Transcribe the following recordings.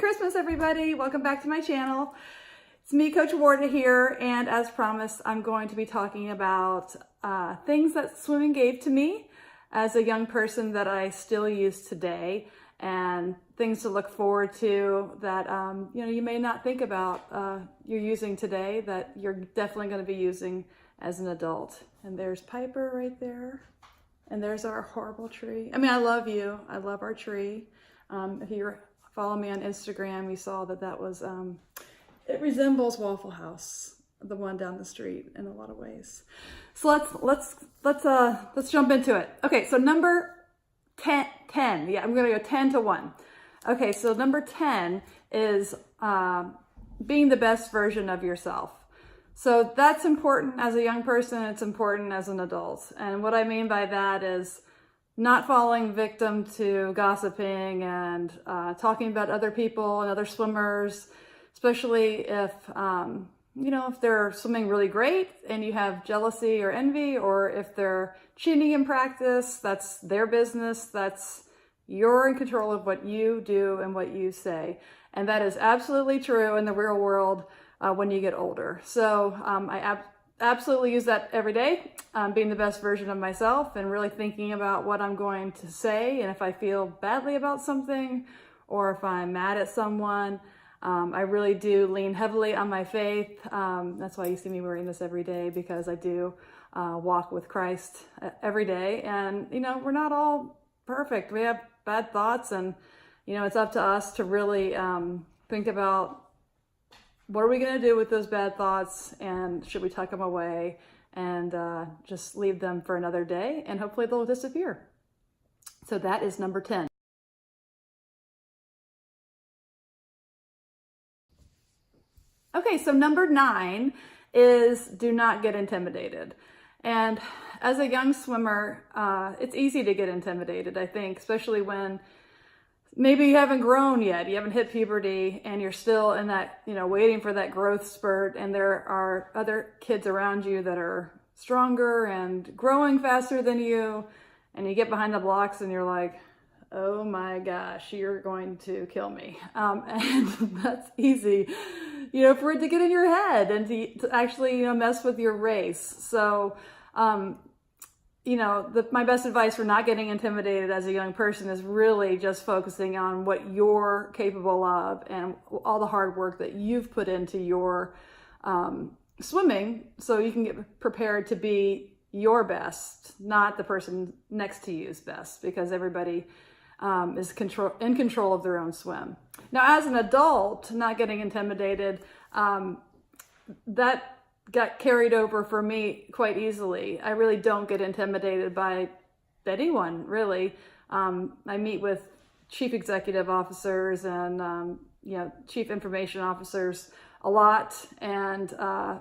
Christmas, everybody. Welcome back to my channel. It's me, Coach Warda here, and as promised, I'm going to be talking about things that swimming gave to me as a young person that I still use today, and things to look forward to that you may not think about you're using today that you're definitely going to be using as an adult. And there's Piper right there, and there's our horrible tree. I mean, I love you. I love our tree. If you follow me on Instagram, you saw that was, it resembles Waffle House, the one down the street, in a lot of ways. So let's jump into it. Okay, so number 10. Yeah, I'm gonna go 10 to 1. Okay, so number 10 is being the best version of yourself. So that's important as a young person, it's important as an adult. And what I mean by that is not falling victim to gossiping and talking about other people and other swimmers, especially if, if they're swimming really great and you have jealousy or envy, or if they're cheating in practice, that's their business. You're in control of what you do and what you say. And that is absolutely true in the real world when you get older. So I absolutely use that every day, being the best version of myself and really thinking about what I'm going to say. And if I feel badly about something or if I'm mad at someone, I really do lean heavily on my faith. That's why you see me wearing this every day, because I do walk with Christ every day. And, we're not all perfect. We have bad thoughts, and, it's up to us to really think about what are we going to do with those bad thoughts, and should we tuck them away and just leave them for another day, and hopefully they'll disappear. So that is number 10. Okay, so number 9 is do not get intimidated. And as a young swimmer, it's easy to get intimidated, I think, especially when maybe you haven't grown yet, you haven't hit puberty, and you're still in that, waiting for that growth spurt, and there are other kids around you that are stronger and growing faster than you, and you get behind the blocks and you're like, oh my gosh, you're going to kill me. And that's easy, for it to get in your head and to actually, mess with your race. So, my best advice for not getting intimidated as a young person is really just focusing on what you're capable of and all the hard work that you've put into your swimming, so you can get prepared to be your best, not the person next to you's best, because everybody is in control of their own swim. Now, as an adult, not getting intimidated, that got carried over for me quite easily. I really don't get intimidated by anyone, really. I meet with chief executive officers and chief information officers a lot, and I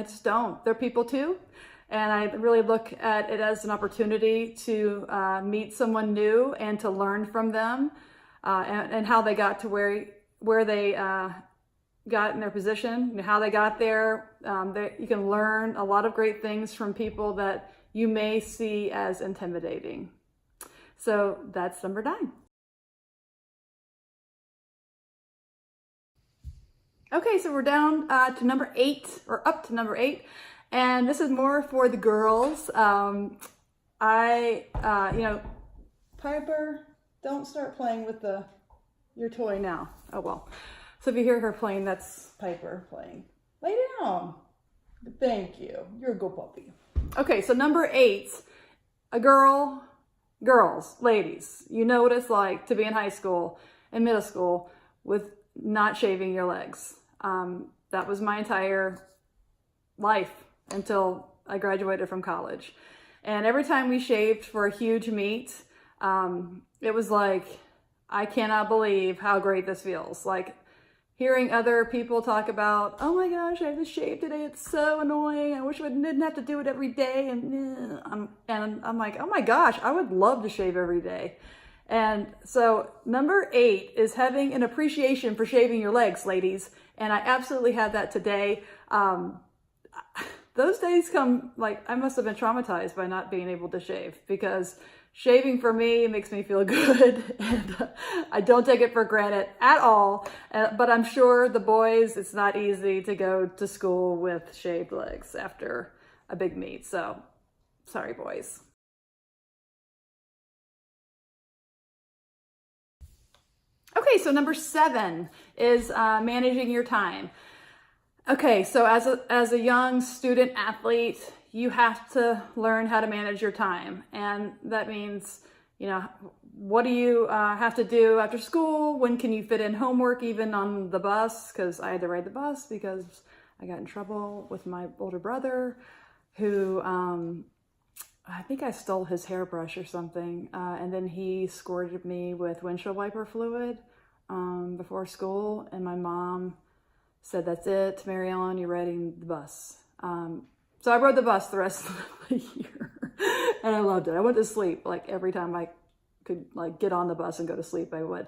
just don't. They're people too, and I really look at it as an opportunity to meet someone new and to learn from them and how they got to where they got in their position, how they got there. You can learn a lot of great things from people that you may see as intimidating. So that's number 9. Okay, so we're down to number 8, or up to number 8, and this is more for the girls. Piper, don't start playing with your toy now. Oh well. So if you hear her playing, that's Piper playing. Lay down. Thank you. You're a good puppy. Okay, so number 8, girls, ladies, you know what it's like to be in high school and middle school with not shaving your legs. That was my entire life until I graduated from college. And every time we shaved for a huge meet, it was like, I cannot believe how great this feels. Like, hearing other people talk about, oh my gosh, I have to shave today, it's so annoying, I wish I didn't have to do it every day, and I'm like, oh my gosh, I would love to shave every day. And so number 8 is having an appreciation for shaving your legs, ladies, and I absolutely had that today. Those days come, like, I must have been traumatized by not being able to shave, because shaving for me makes me feel good, and I don't take it for granted at all. But I'm sure the boys, it's not easy to go to school with shaved legs after a big meet. So sorry, boys. Okay, so number 7 is managing your time. Okay, so as a young student athlete, you have to learn how to manage your time. And that means, what do you have to do after school? When can you fit in homework even on the bus? Because I had to ride the bus because I got in trouble with my older brother who, I think I stole his hairbrush or something. And then he squirted me with windshield wiper fluid before school. And my mom said, "That's it, Mary Ellen, you're riding the bus." So I rode the bus the rest of the year, and I loved it. I went to sleep like every time I could get on the bus and go to sleep, I would.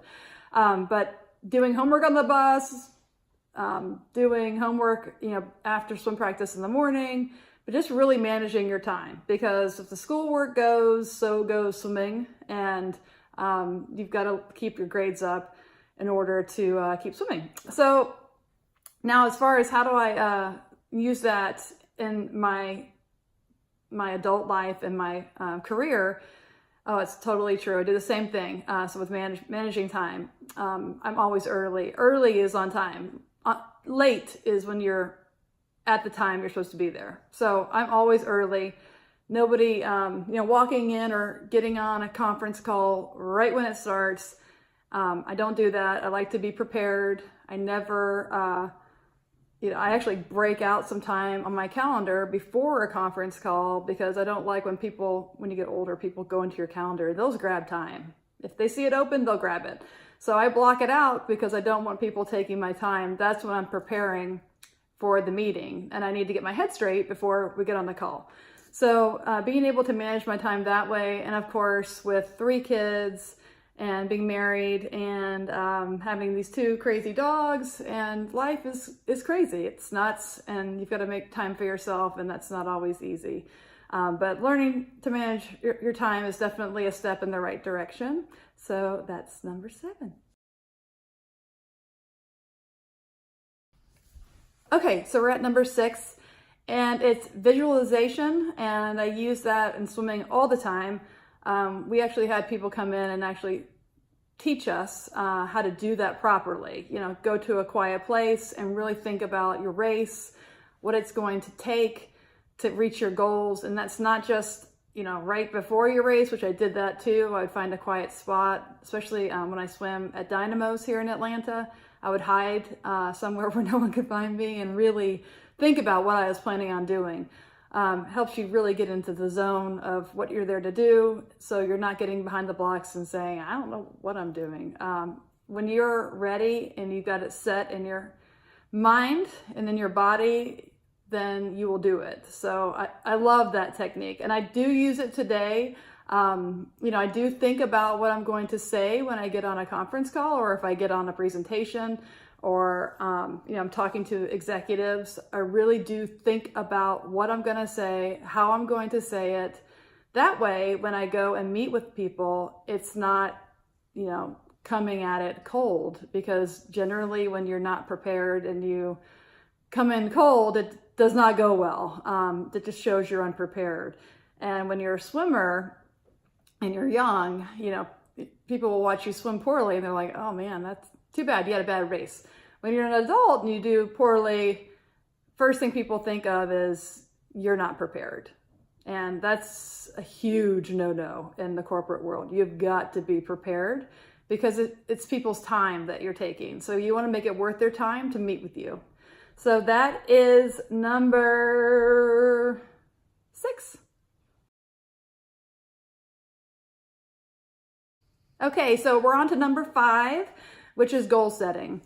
But doing homework on the bus, doing homework, after swim practice in the morning, but just really managing your time, because if the schoolwork goes, so goes swimming, and you've got to keep your grades up in order to keep swimming. So now, as far as how do I use that in my adult life and my career, oh, it's totally true. I do the same thing. So with managing time, I'm always early. Early is on time. Late is when you're at the time you're supposed to be there. So I'm always early. Nobody, walking in or getting on a conference call right when it starts. I don't do that. I like to be prepared. I never, I actually break out some time on my calendar before a conference call, because I don't like when you get older, people go into your calendar, they'll grab time. If they see it open, they'll grab it. So I block it out because I don't want people taking my time. That's when I'm preparing for the meeting, and I need to get my head straight before we get on the call. So being able to manage my time that way, and of course with 3 kids, and being married, and having these 2 crazy dogs, and life is crazy. It's nuts, and you've got to make time for yourself, and that's not always easy. But learning to manage your time is definitely a step in the right direction. So that's number 7. Okay, so we're at number 6, and it's visualization, and I use that in swimming all the time. We actually had people come in and actually teach us how to do that properly. Go to a quiet place and really think about your race, what it's going to take to reach your goals. And that's not just, right before your race, which I did that too. I would find a quiet spot, especially when I swim at Dynamos here in Atlanta. I would hide somewhere where no one could find me and really think about what I was planning on doing. Helps you really get into the zone of what you're there to do, so you're not getting behind the blocks and saying, I don't know what I'm doing. When you're ready and you've got it set in your mind and in your body, then you will do it. So I love that technique, and I do use it today. I do think about what I'm going to say when I get on a conference call, or if I get on a presentation, or I'm talking to executives. I really do think about what I'm going to say, how I'm going to say it. That way, when I go and meet with people, it's not, coming at it cold, because generally when you're not prepared and you come in cold, it does not go well. It just shows you're unprepared. And when you're a swimmer and you're young, people will watch you swim poorly and they're like, oh man, that's too bad, you had a bad race. When you're an adult and you do poorly, first thing people think of is you're not prepared. And that's a huge no-no in the corporate world. You've got to be prepared, because it's people's time that you're taking. So you want to make it worth their time to meet with you. So that is number 6. Okay, so we're on to number 5, which is goal setting.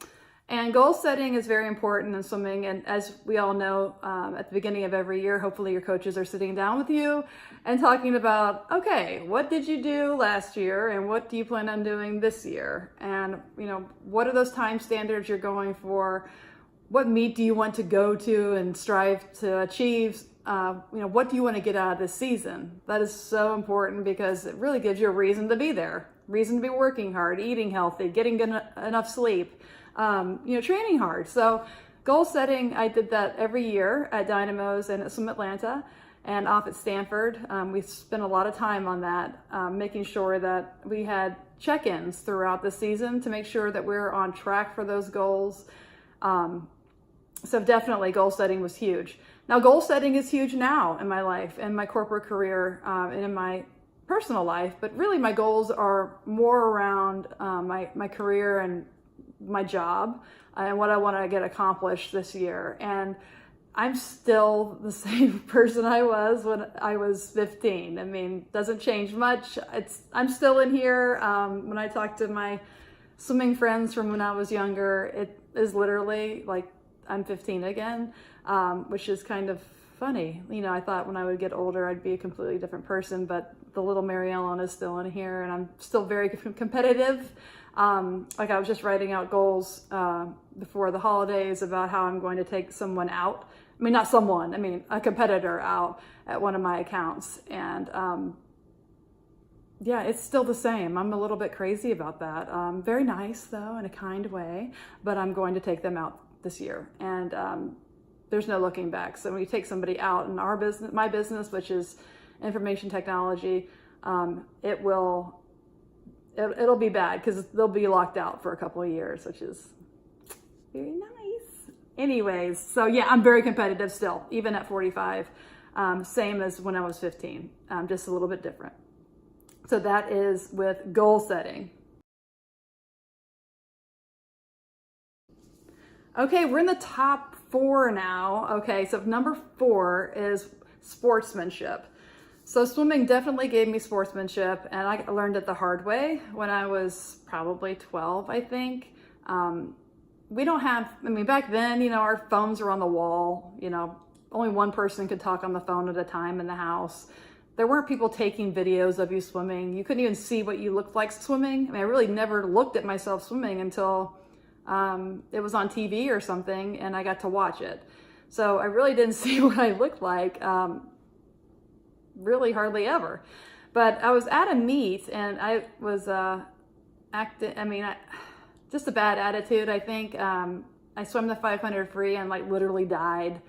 And goal setting is very important in swimming. And as we all know, at the beginning of every year, hopefully your coaches are sitting down with you and talking about, okay, what did you do last year and what do you plan on doing this year? And, what are those time standards you're going for? What meet do you want to go to and strive to achieve what do you want to get out of this season? That is so important because it really gives you a reason to be there, reason to be working hard, eating healthy, getting enough sleep, training hard. So goal setting, I did that every year at Dynamos and at Swim Atlanta and off at Stanford. We spent a lot of time on that, making sure that we had check-ins throughout the season to make sure that we're on track for those goals. So definitely goal setting was huge. Now goal setting is huge now in my life, in my corporate career, and in my personal life, but really my goals are more around my career and my job and what I want to get accomplished this year. And I'm still the same person I was when I was 15. I mean, doesn't change much. I'm still in here. When I talk to my swimming friends from when I was younger, it is literally like I'm 15 again, which is kind of funny. I thought when I would get older, I'd be a completely different person, but the little Mary Ellen is still in here, and I'm still very competitive. Like I was just writing out goals before the holidays about how I'm going to take someone out. I mean, not someone, I mean, a competitor out at one of my accounts. And yeah, it's still the same. I'm a little bit crazy about that. Very nice though, in a kind way, but I'm going to take them out this year. And there's no looking back. So when you take somebody out in our business, my business, which is information technology, it'll be bad because they'll be locked out for a couple of years, which is very nice. Anyways, so yeah, I'm very competitive still, even at 45, same as when I was 15, just a little bit different. So that is with goal setting. Okay, we're in the top 4 now. Okay, so number 4 is sportsmanship. So swimming definitely gave me sportsmanship, and I learned it the hard way when I was probably 12, I think. We don't have, back then, our phones were on the wall, only one person could talk on the phone at a time in the house. There weren't people taking videos of you swimming. You couldn't even see what you looked like swimming. I really never looked at myself swimming until it was on TV or something and I got to watch it. So I really didn't see what I looked like, really hardly ever. But I was at a meet and I was just a bad attitude, I think. I swam the 500 free and literally died.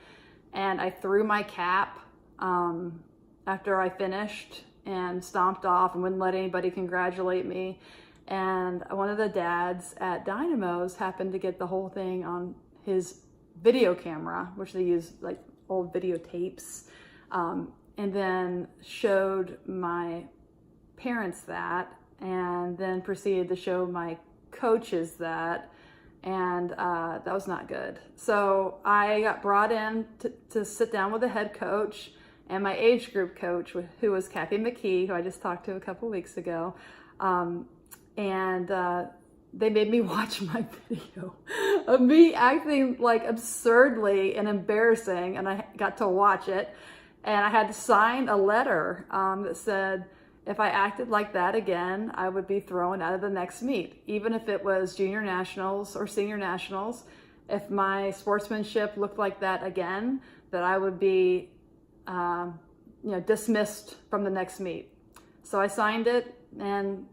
And I threw my cap after I finished and stomped off and wouldn't let anybody congratulate me. And one of the dads at Dynamos happened to get the whole thing on his video camera, which they use old videotapes, and then showed my parents that, and then proceeded to show my coaches that, and that was not good. So I got brought in to sit down with the head coach and my age group coach, who was Kathy McKee, who I just talked to a couple weeks ago, and they made me watch my video of me acting absurdly and embarrassing, and I got to watch it, and I had to sign a letter that said, if I acted like that again, I would be thrown out of the next meet, even if it was junior nationals or senior nationals. If my sportsmanship looked like that again, that I would be, dismissed from the next meet. So I signed it, and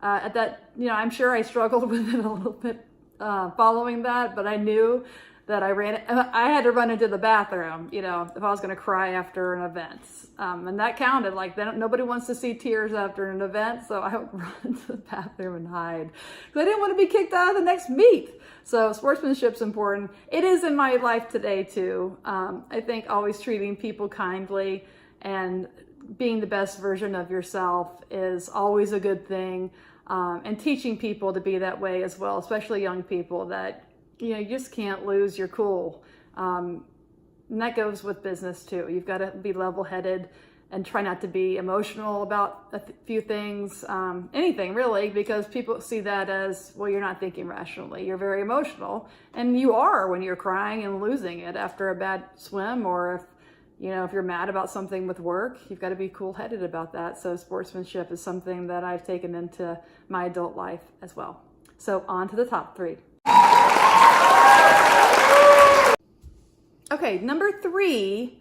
at that, I'm sure I struggled with it a little bit following that, but I knew that I had to run into the bathroom, if I was going to cry after an event. And that counted. Nobody wants to see tears after an event, so I would run into the bathroom and hide. Because I didn't want to be kicked out of the next meet. So sportsmanship's important. It is in my life today, too. I think always treating people kindly and being the best version of yourself is always a good thing. And teaching people to be that way as well, especially young people, that you just can't lose your cool. And that goes with business too. You've got to be level-headed and try not to be emotional about a few things, anything really, because people see that as, well, you're not thinking rationally. You're very emotional, and you are when you're crying and losing it after a bad swim, or if you're mad about something with work, you've got to be cool-headed about that. So sportsmanship is something that I've taken into my adult life as well. So on to the top 3. Okay, number 3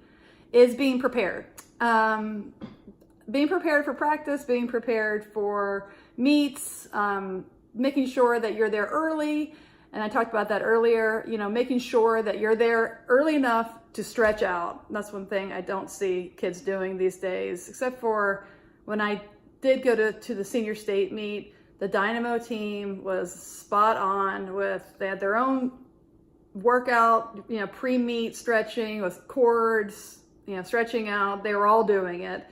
is being prepared. Being prepared for practice, being prepared for meets, making sure that you're there early. And I talked about that earlier, making sure that you're there early enough to stretch out. That's one thing I don't see kids doing these days, except for when I did go to the senior state meet. The Dynamo team was spot on they had their own workout, pre-meet stretching with cords, stretching out. They were all doing it,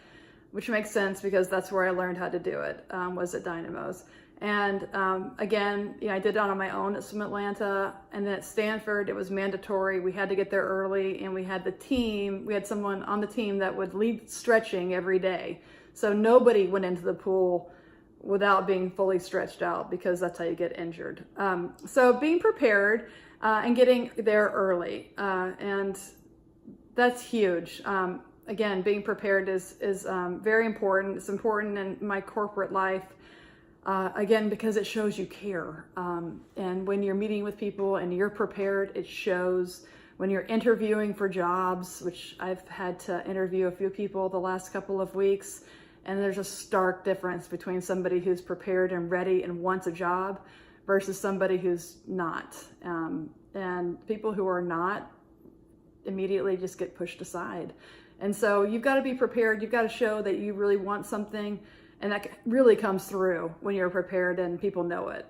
which makes sense because that's where I learned how to do it, was at Dynamos. And again, I did it on my own at Swim Atlanta, and then at Stanford, it was mandatory. We had to get there early, and we had someone on the team that would lead stretching every day. So nobody went into the pool without being fully stretched out, because that's how you get injured. So being prepared and getting there early, and that's huge. Again, being prepared is very important. It's important in my corporate life. Again, because it shows you care. And when you're meeting with people and you're prepared, it shows. When you're interviewing for jobs, which I've had to interview a few people the last couple of weeks, and there's a stark difference between somebody who's prepared and ready and wants a job versus somebody who's not. And people who are not immediately just get pushed aside. And so you've got to be prepared. You've got to show that you really want something. And that really comes through when you're prepared and people know it.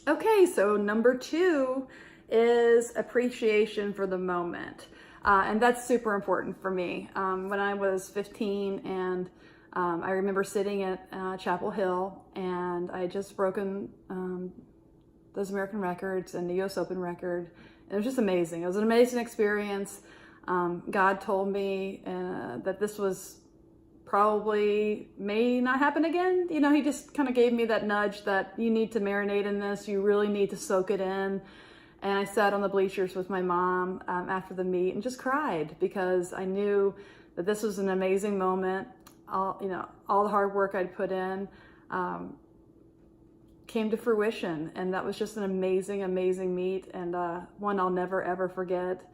Okay, so number 2 is appreciation for the moment. And that's super important for me. When I was 15 and I remember sitting at Chapel Hill, and I had just broken those American records and the US Open record. It was just amazing. It was an amazing experience. God told me that this was probably may not happen again. He just kind of gave me that nudge that you need to marinate in this. You really need to soak it in. And I sat on the bleachers with my mom after the meet and just cried, because I knew that this was an amazing moment. All the hard work I'd put in came to fruition. And that was just an amazing, amazing meet, and one I'll never, ever forget.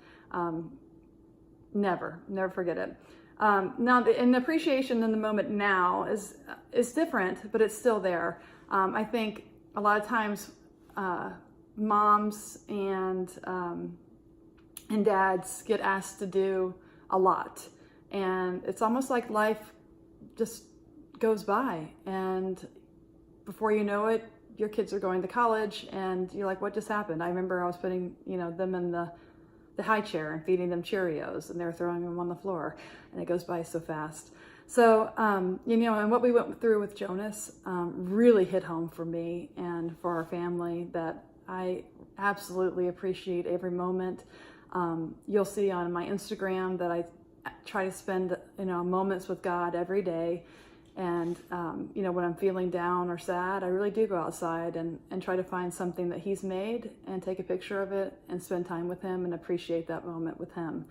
Never forget it. Now, the appreciation in the moment now is different, but it's still there. I think a lot of times moms and dads get asked to do a lot, and it's almost like life just goes by, and before you know it, your kids are going to college, and you're like, what just happened? I remember I was putting them in the high chair and feeding them Cheerios, and they're throwing them on the floor, and it goes by so fast. So, and what we went through with Jonas really hit home for me and for our family, that I absolutely appreciate every moment. You'll see on my Instagram that I try to spend, moments with God every day. And, when I'm feeling down or sad, I really do go outside and try to find something that he's made and take a picture of it and spend time with him and appreciate that moment with him.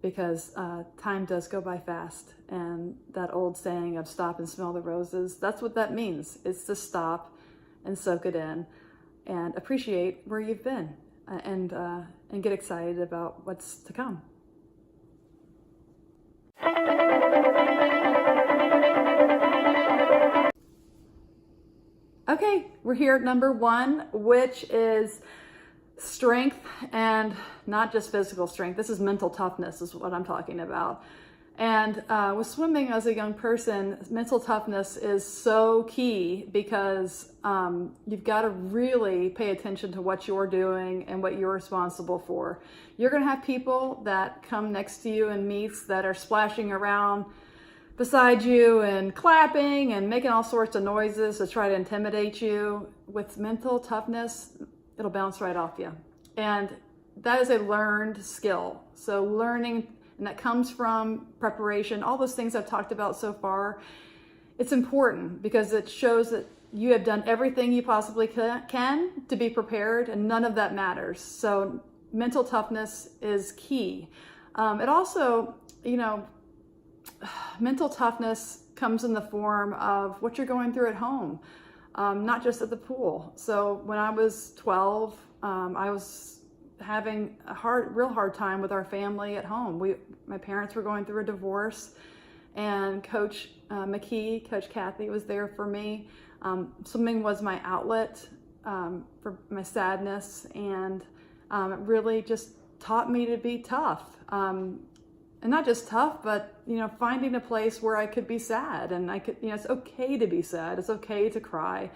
Because time does go by fast. And that old saying of stop and smell the roses, that's what that means. It's to stop and soak it in and appreciate where you've been and get excited about what's to come. Okay, we're here at number 1, which is strength, and not just physical strength. This is mental toughness is what I'm talking about. And with swimming as a young person, mental toughness is so key, because you've got to really pay attention to what you're doing and what you're responsible for. You're going to have people that come next to you in meets that are splashing around beside you and clapping and making all sorts of noises to try to intimidate you. With mental toughness, it'll bounce right off you. And that is a learned skill. So learning, and that comes from preparation, all those things I've talked about so far. It's important because it shows that you have done everything you possibly can to be prepared, and none of that matters. So mental toughness is key. It also, mental toughness comes in the form of what you're going through at home, not just at the pool. So when I was 12, I was having a real hard time with our family at home. My parents were going through a divorce, and Coach Coach Kathy was there for me. Swimming was my outlet for my sadness, and it really just taught me to be tough. And not just tough, but, finding a place where I could be sad, and I could, it's okay to be sad. It's okay to cry.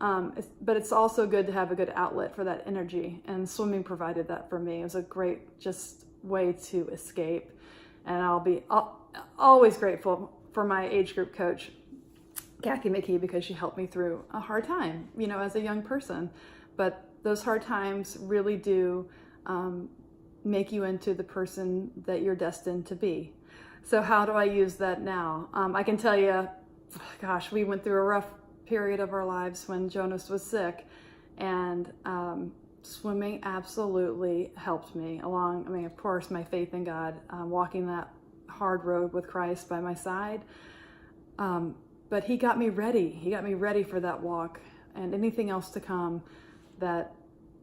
But it's also good to have a good outlet for that energy, and swimming provided that for me. It was a great just way to escape, and I'll be always grateful for my age group coach, Kathy McKee, because she helped me through a hard time, as a young person. But those hard times really do make you into the person that you're destined to be. So how do I use that now? I can tell you, gosh, we went through a rough period of our lives when Jonas was sick, and swimming absolutely helped me along. Of course, my faith in God, walking that hard road with Christ by my side. But he got me ready. He got me ready for that walk and anything else to come, that,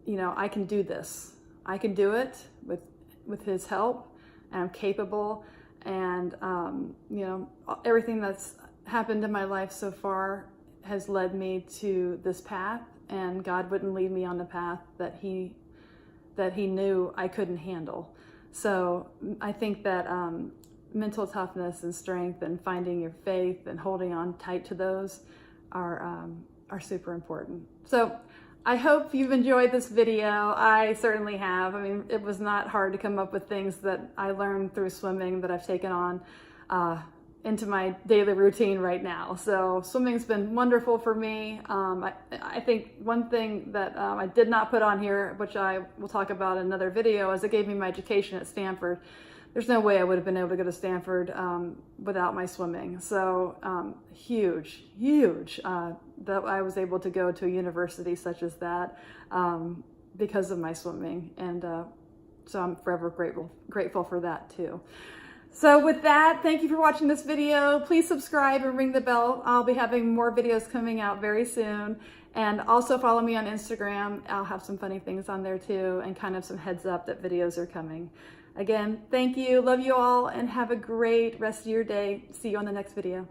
I can do this. I can do it with his help, and I'm capable. And, everything that's happened in my life so far has led me to this path, and God wouldn't lead me on the path that he knew I couldn't handle. So I think that mental toughness and strength, and finding your faith and holding on tight to those are super important. So I hope you've enjoyed this video. I certainly have. It was not hard to come up with things that I learned through swimming that I've taken on into my daily routine right now. So swimming's been wonderful for me. I think one thing that I did not put on here, which I will talk about in another video, is it gave me my education at Stanford. There's no way I would have been able to go to Stanford without my swimming. So huge that I was able to go to a university such as that because of my swimming. And so I'm forever grateful for that too. So with that, thank you for watching this video. Please subscribe and ring the bell. I'll be having more videos coming out very soon. And also follow me on Instagram. I'll have some funny things on there too, and kind of some heads up that videos are coming. Again, thank you. Love you all, and have a great rest of your day. See you on the next video.